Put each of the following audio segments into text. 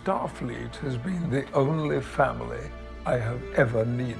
Starfleet has been the only family I have ever needed.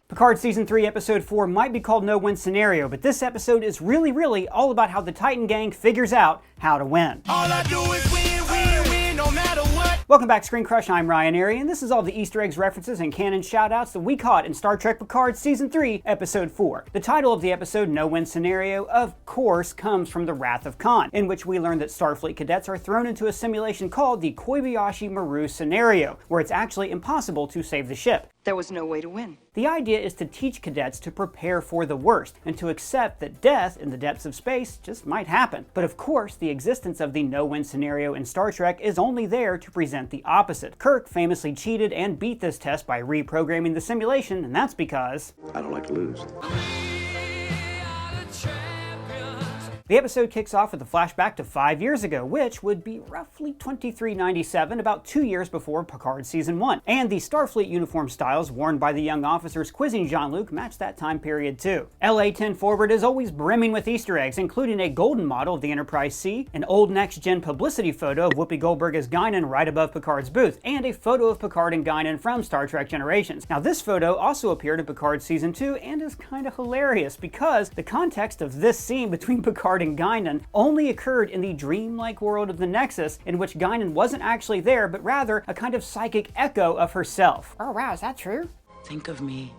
Picard Season 3, Episode 4 might be called No Win Scenario, but this episode is really all about how the Titan gang figures out how to win. All I do is win, no matter what. Welcome back, ScreenCrush. I'm Ryan Airy, and this is all the Easter eggs, references, and canon shoutouts that we caught in Star Trek Picard Season 3, Episode 4. The title of the episode, No Win Scenario, of course, comes from the Wrath of Khan, in which we learn that Starfleet cadets are thrown into a simulation called the Kobayashi Maru Scenario, where it's actually impossible to save the ship. There was no way to win. The idea is to teach cadets to prepare for the worst, and to accept that death in the depths of space just might happen. But of course, the existence of the no-win scenario in Star Trek is only there to present the opposite. Kirk famously cheated and beat this test by reprogramming the simulation, and that's because I don't like to lose. the episode kicks off with a flashback to 5 years ago, which would be roughly 2397, about 2 years before Picard Season 1. And the Starfleet uniform styles worn by the young officers quizzing Jean-Luc match that time period too. LA-10 Forward is always brimming with Easter eggs, including a golden model of the Enterprise C, an old next-gen publicity photo of Whoopi Goldberg as Guinan right above Picard's booth, and a photo of Picard and Guinan from Star Trek Generations. Now this photo also appeared in Picard Season 2 and is kind of hilarious because the context of this scene between Picard and Guinan only occurred in the dreamlike world of the Nexus, in which Guinan wasn't actually there, but rather a kind of psychic echo of herself. Oh wow, is that true? Think of me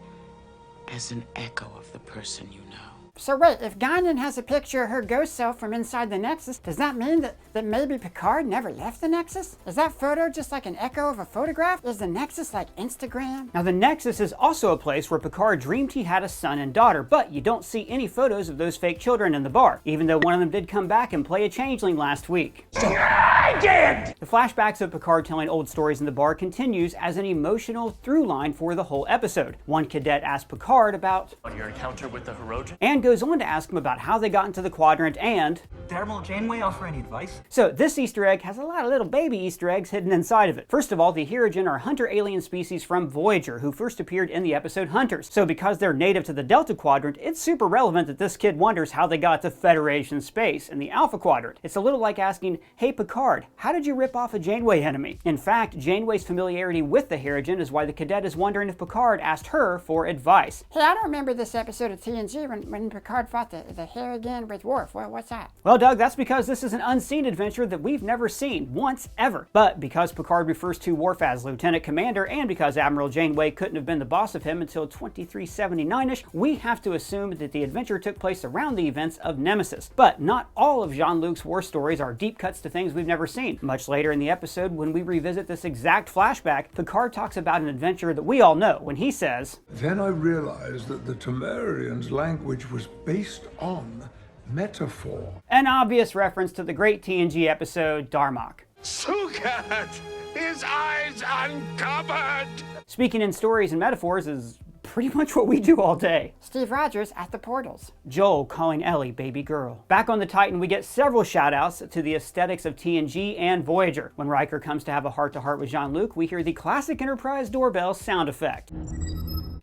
as an echo of the person you know. So wait, if Guinan has a picture of her ghost self from inside the Nexus, does that mean that maybe Picard never left the Nexus? Is that photo just like an echo of a photograph? Is the Nexus like Instagram? Now the Nexus is also a place where Picard dreamed he had a son and daughter, but you don't see any photos of those fake children in the bar, even though one of them did come back and play a changeling last week. I did! The flashbacks of Picard telling old stories in the bar continues as an emotional through line for the whole episode. One cadet asks Picard about your encounter with the Hirogen, and goes on to ask him about how they got into the quadrant and did Admiral Janeway offer any advice? So this Easter egg has a lot of little baby Easter eggs hidden inside of it. First of all, the Hirogen are hunter alien species from Voyager who first appeared in the episode Hunters. So because they're native to the Delta Quadrant, it's super relevant that this kid wonders how they got to Federation space in the Alpha Quadrant. It's a little like asking, hey Picard, how did you rip off a Janeway enemy? In fact, Janeway's familiarity with the Hirogen is why the cadet is wondering if Picard asked her for advice. Hey, I don't remember this episode of TNG when Picard fought the Hirogen with Worf. What's that? Well, Doug, that's because this is an unseen adventure that we've never seen once ever. But because Picard refers to Worf as Lieutenant Commander, and because Admiral Janeway couldn't have been the boss of him until 2379-ish, we have to assume that the adventure took place around the events of Nemesis. But not all of Jean-Luc's war stories are deep cuts to things we've never seen. Much later in the episode, when we revisit this exact flashback, Picard talks about an adventure that we all know when he says, Then I realized that the Temerians' language was based on metaphor. an obvious reference to the great TNG episode Darmok. Sugat! His eyes uncovered! Speaking in stories and metaphors is pretty much what we do all day. Steve Rogers at the portals. Joel calling Ellie baby girl. Back on the Titan, we get several shout-outs to the aesthetics of TNG and Voyager. When Riker comes to have a heart-to-heart with Jean-Luc, we hear the classic Enterprise doorbell sound effect.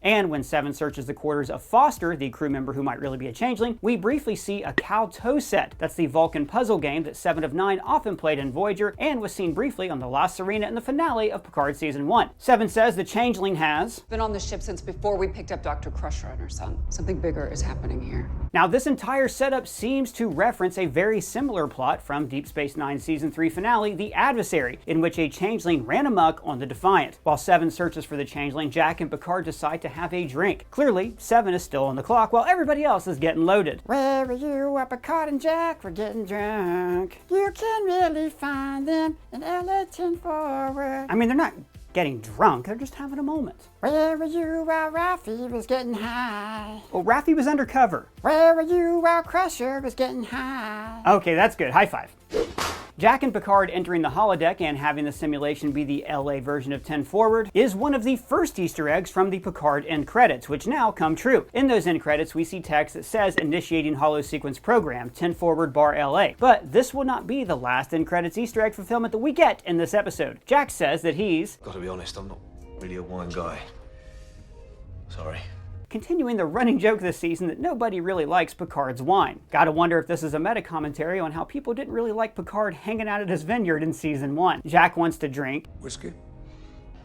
And when Seven searches the quarters of Foster, the crew member who might really be a changeling, we briefly see a cow toe set. That's the Vulcan puzzle game that 7 of 9 often played in Voyager and was seen briefly on the La Sirena in the finale of Picard Season 1. Seven says the changeling has been on the ship since before we picked up Dr. Crusher and her son. Something bigger is happening here. Now this entire setup seems to reference a very similar plot from Deep Space Nine Season 3 finale, The Adversary, in which a changeling ran amok on the Defiant. While Seven searches for the changeling, Jack and Picard decide to have a drink. Clearly, Seven is still on the clock while everybody else is getting loaded. Where were you up Picard and Jack? We're getting drunk. You can really find them in LA-10 Forward. I mean, they're not getting drunk, they're just having a moment. Where were you while Ralphie was getting high? Well, Raffi was undercover. Where were you while Crusher was getting high? Okay, that's good. High five. Jack and Picard entering the holodeck and having the simulation be the LA version of 10 Forward is one of the first Easter eggs from the Picard end credits, which now come true. In those end credits, we see text that says initiating holo sequence program, 10 Forward bar LA. But this will not be the last end credits Easter egg fulfillment that we get in this episode. Jack says that he's Gotta be honest, I'm not really a wine guy. Sorry. continuing the running joke this season that nobody really likes Picard's wine. Gotta wonder if this is a meta-commentary on how people didn't really like Picard hanging out at his vineyard in season 1. Jack wants to drink Whiskey?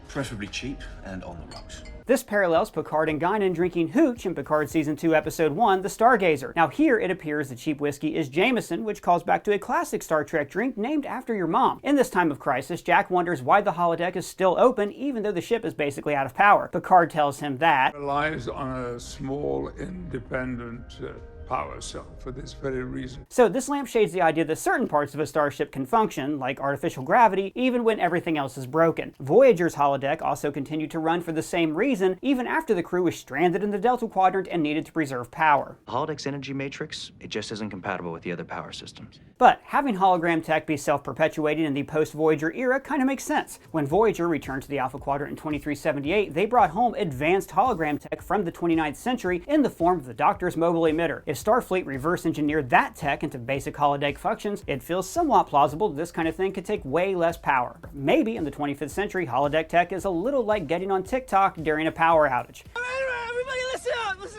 Preferably cheap and on the rocks. This parallels Picard and Guinan drinking hooch in Picard Season 2, Episode 1, The Stargazer. Now here it appears the cheap whiskey is Jameson, which calls back to a classic Star Trek drink named after your mom. In this time of crisis, Jack wonders why the holodeck is still open even though the ship is basically out of power. Picard tells him that It relies on a small, independent power cell for this very reason. So this lampshades the idea that certain parts of a starship can function, like artificial gravity, even when everything else is broken. Voyager's holodeck also continued to run for the same reason, even after the crew was stranded in the Delta Quadrant and needed to preserve power. The holodeck's energy matrix, it just isn't compatible with the other power systems. But having hologram tech be self-perpetuating in the post-Voyager era kind of makes sense. When Voyager returned to the Alpha Quadrant in 2378, they brought home advanced hologram tech from the 29th century in the form of the Doctor's mobile emitter. If Starfleet reverse-engineered that tech into basic holodeck functions, it feels somewhat plausible that this kind of thing could take way less power. Maybe in the 25th century, holodeck tech is a little like getting on TikTok during a power outage. Everybody listen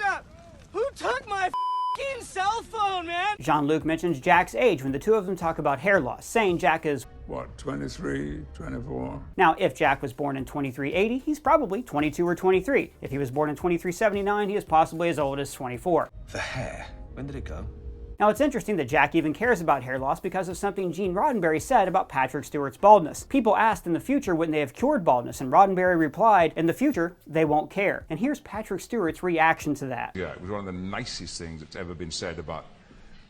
up! Who took my f***ing cell phone, man? Jean-Luc mentions Jack's age when the two of them talk about hair loss, saying Jack is, What, 23, 24? Now, if Jack was born in 2380, he's probably 22 or 23. If he was born in 2379, he is possibly as old as 24. The hair, when did it go? Now, it's interesting that Jack even cares about hair loss because of something Gene Roddenberry said about Patrick Stewart's baldness. People asked in the future wouldn't they have cured baldness, and Roddenberry replied, in the future, they won't care. And here's Patrick Stewart's reaction to that. Yeah, it was one of the nicest things that's ever been said about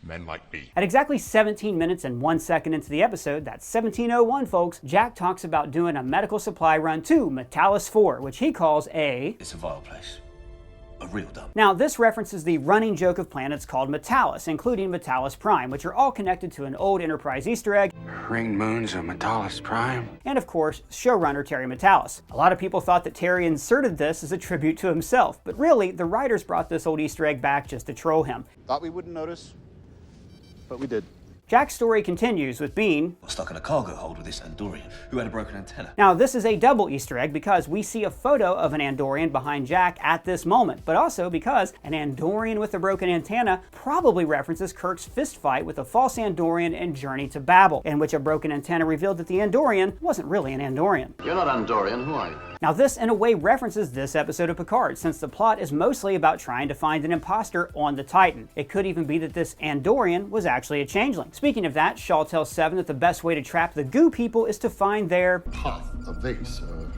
men like me. At exactly 17 minutes and 1 second into the episode, that's 17:01 folks, Jack talks about doing a medical supply run to Metalis 4, which he calls It's a vile place. A real dump. Now, this references the running joke of planets called Metalis, including Metalis Prime, which are all connected to an old Enterprise Easter egg, Ring moons of Metalis Prime. and of course, showrunner Terry Metalis. A lot of people thought that Terry inserted this as a tribute to himself, but really, the writers brought this old Easter egg back just to troll him. Thought we wouldn't notice, but we did. Jack's story continues with Bean Stuck in a cargo hold with this Dorian, who had a broken antenna. Now, this is a double Easter egg because we see a photo of an Andorian behind Jack at this moment, but also because an Andorian with a broken antenna probably references Kirk's fistfight with a false Andorian in Journey to Babel, in which a broken antenna revealed that the Andorian wasn't really an Andorian. You're not Andorian, who are you? Now, this in a way references this episode of Picard, since the plot is mostly about trying to find an imposter on the Titan. It could even be that this Andorian was actually a changeling. Speaking of that, Shaw tells Seven that the best way to trap the goo people is to find their Pot, a vase, a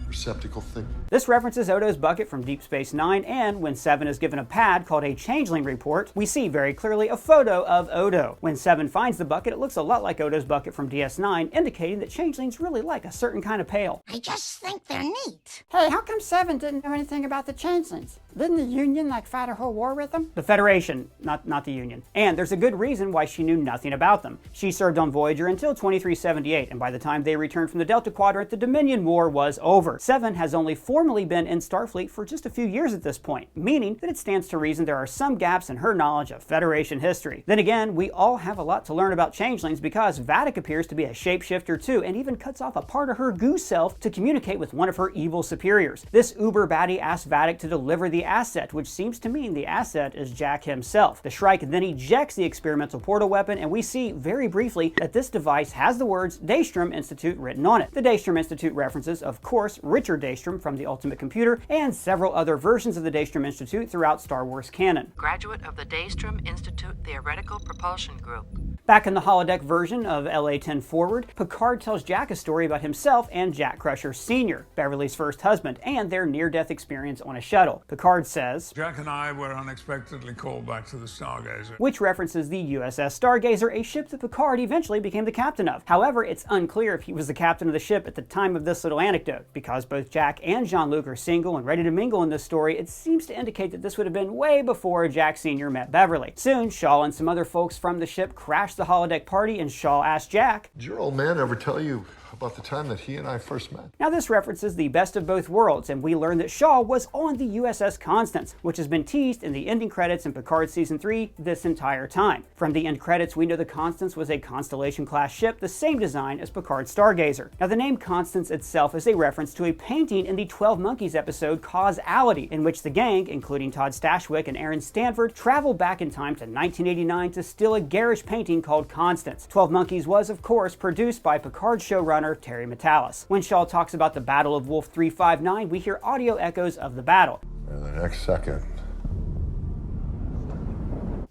receptacle thing. This references Odo's bucket from Deep Space Nine, and when Seven is given a pad called a Changeling report, we see very clearly a photo of Odo. When Seven finds the bucket, it looks a lot like Odo's bucket from DS9, indicating that Changelings really like a certain kind of pail. I just think they're neat. Hey, how come Seven didn't know anything about the Changelings? Didn't the Union fight a whole war with them? The Federation, not the Union. And there's a good reason why she knew nothing about them. She served on Voyager until 2378, and by the time they returned from the Delta Quadrant, the Dominion War was over. Seven has only formally been in Starfleet for just a few years at this point, meaning that it stands to reason there are some gaps in her knowledge of Federation history. Then again, we all have a lot to learn about Changelings because Vadic appears to be a shapeshifter too, and even cuts off a part of her goo self to communicate with one of her evil superiors. This uber baddie asks Vadic to deliver the asset, which seems to mean the asset is Jack himself. The Shrike then ejects the experimental portal weapon, and we see very briefly that this device has the words Daystrom Institute written on it. The Daystrom Institute references, of course, Richard Daystrom from the Ultimate Computer and several other versions of the Daystrom Institute throughout Star Wars canon. Graduate of the Daystrom Institute Theoretical Propulsion Group. Back in the holodeck version of LA-10 Forward, Picard tells Jack a story about himself and Jack Crusher Sr., Beverly's first husband, and their near-death experience on a shuttle. Picard says, Jack and I were unexpectedly called back to the Stargazer. which references the USS Stargazer, a ship that Picard eventually became the captain of. However, it's unclear if he was the captain of the ship at the time of this little anecdote. Because both Jack and Jean-Luc are single and ready to mingle in this story, it seems to indicate that this would have been way before Jack Sr. met Beverly. Soon, Shaw and some other folks from the ship crash the the holodeck party and Shaw asks Jack, Did your old man ever tell you about the time that he and I first met? Now this references the best of both worlds, and we learn that Shaw was on the USS Constance, which has been teased in the ending credits in Picard Season 3 this entire time. From the end credits, we know the Constance was a Constellation-class ship, the same design as Picard's Stargazer. Now the name Constance itself is a reference to a painting in the 12 Monkeys episode Causality, in which the gang, including Todd Stashwick and Aaron Stanford, travel back in time to 1989 to steal a garish painting called Constance. 12 Monkeys was, of course, produced by Picard showrunner Terry Matalas. When Shaw talks about the Battle of Wolf 359, we hear audio echoes of the battle. And the next second.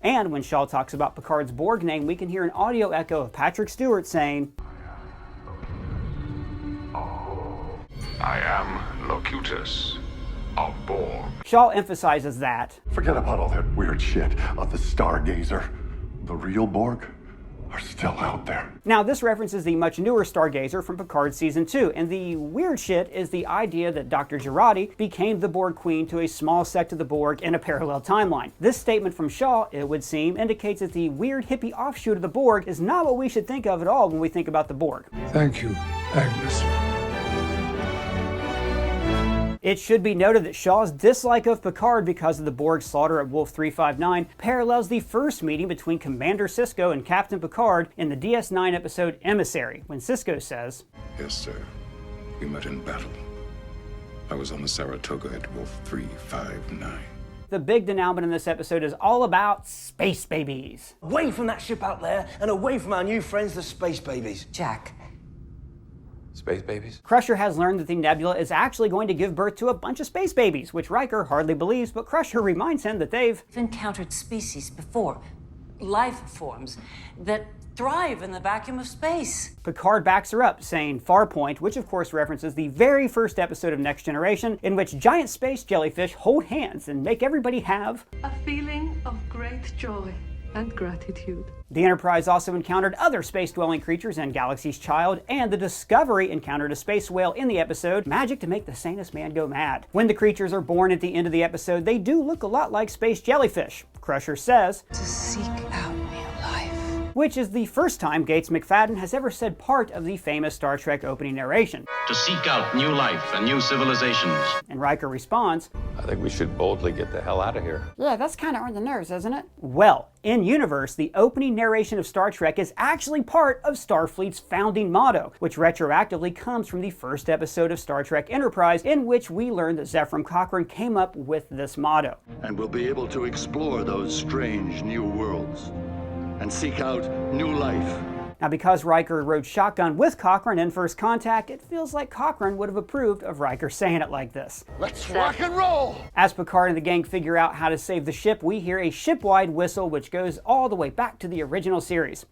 And when Shaw talks about Picard's Borg name, we can hear an audio echo of Patrick Stewart saying, I am Locutus of Borg. Shaw emphasizes that. Forget about all that weird shit of the Stargazer. The real Borg are still out there. Now, this references the much newer Stargazer from Picard Season 2, and the weird shit is the idea that Dr. Jurati became the Borg Queen to a small sect of the Borg in a parallel timeline. This statement from Shaw, it would seem, indicates that the weird hippie offshoot of the Borg is not what we should think of at all when we think about the Borg. Thank you, Agnes. It should be noted that Shaw's dislike of Picard because of the Borg slaughter at Wolf 359 parallels the first meeting between Commander Sisko and Captain Picard in the DS9 episode Emissary, when Sisko says, Yes, sir. We met in battle. I was on the Saratoga at Wolf 359. The big denouement in this episode is all about space babies. Away from that ship out there and away from our new friends, the space babies. Jack. Space babies? Crusher has learned that the Nebula is actually going to give birth to a bunch of space babies, which Riker hardly believes, but Crusher reminds him that they've encountered species before, life forms that thrive in the vacuum of space. Picard backs her up, saying Farpoint, which of course references the very first episode of Next Generation, in which giant space jellyfish hold hands and make everybody have a feeling of great joy and gratitude. The Enterprise also encountered other space-dwelling creatures in Galaxy's Child, and the Discovery encountered a space whale in the episode Magic to Make the Sanest Man Go Mad. When the creatures are born at the end of the episode, they do look a lot like space jellyfish. Crusher says, to seek out new life. Which is the first time Gates McFadden has ever said part of the famous Star Trek opening narration. To seek out new life and new civilizations. And Riker responds, I think we should boldly get the hell out of here. Yeah, that's kind of on the nose, isn't it? Well, in universe, the opening narration of Star Trek is actually part of Starfleet's founding motto, which retroactively comes from the first episode of Star Trek Enterprise, in which we learn that Zephram Cochrane came up with this motto. And we'll be able to explore those strange new worlds and seek out new life. Now, because Riker rode shotgun with Cochrane in First Contact, it feels like Cochrane would have approved of Riker saying it like this. Let's rock and roll! As Picard and the gang figure out how to save the ship, we hear a ship-wide whistle which goes all the way back to the original series.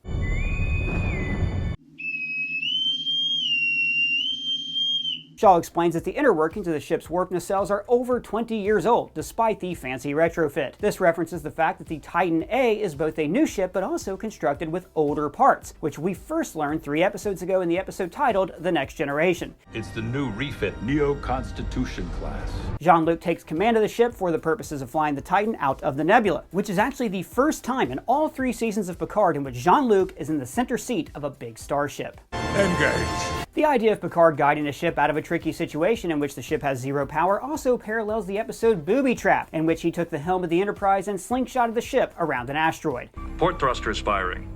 Shaw explains that the inner workings of the ship's warp nacelles are over 20 years old, despite the fancy retrofit. This references the fact that the Titan A is both a new ship but also constructed with older parts, which we first learned 3 episodes ago in the episode titled The Next Generation. It's the new refit Neo-Constitution class. Jean-Luc takes command of the ship for the purposes of flying the Titan out of the nebula, which is actually the first time in all 3 seasons of Picard in which Jean-Luc is in the center seat of a big starship. Engage! The idea of Picard guiding a ship out of a tricky situation in which the ship has 0 power also parallels the episode Booby Trap, in which he took the helm of the Enterprise and slingshotted the ship around an asteroid. Port thrusters firing.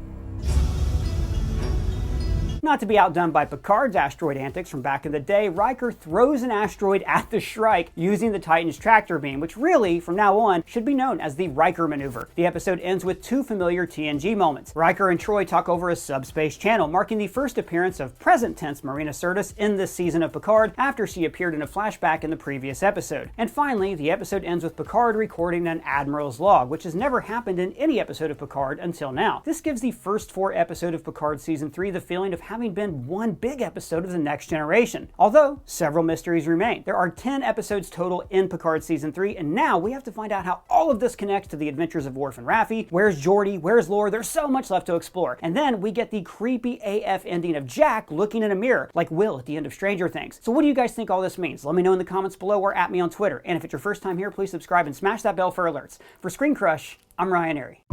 Not to be outdone by Picard's asteroid antics from back in the day, Riker throws an asteroid at the Shrike using the Titan's tractor beam, which really, from now on, should be known as the Riker maneuver. The episode ends with 2 familiar TNG moments. Riker and Troi talk over a subspace channel, marking the first appearance of present-tense Marina Sirtis in this season of Picard after she appeared in a flashback in the previous episode. And finally, the episode ends with Picard recording an Admiral's log, which has never happened in any episode of Picard until now. This gives the first 4 episodes of Picard Season 3 the feeling of having been one big episode of The Next Generation, although several mysteries remain. There are 10 episodes total in Picard Season 3, and now we have to find out how all of this connects to the adventures of Worf and Raffi. Where's Geordi? Where's Lore? There's so much left to explore. And then we get the creepy AF ending of Jack looking in a mirror, like Will at the end of Stranger Things. So what do you guys think all this means? Let me know in the comments below or at me on Twitter. And if it's your first time here, please subscribe and smash that bell for alerts. For ScreenCrush, I'm Ryan Airy.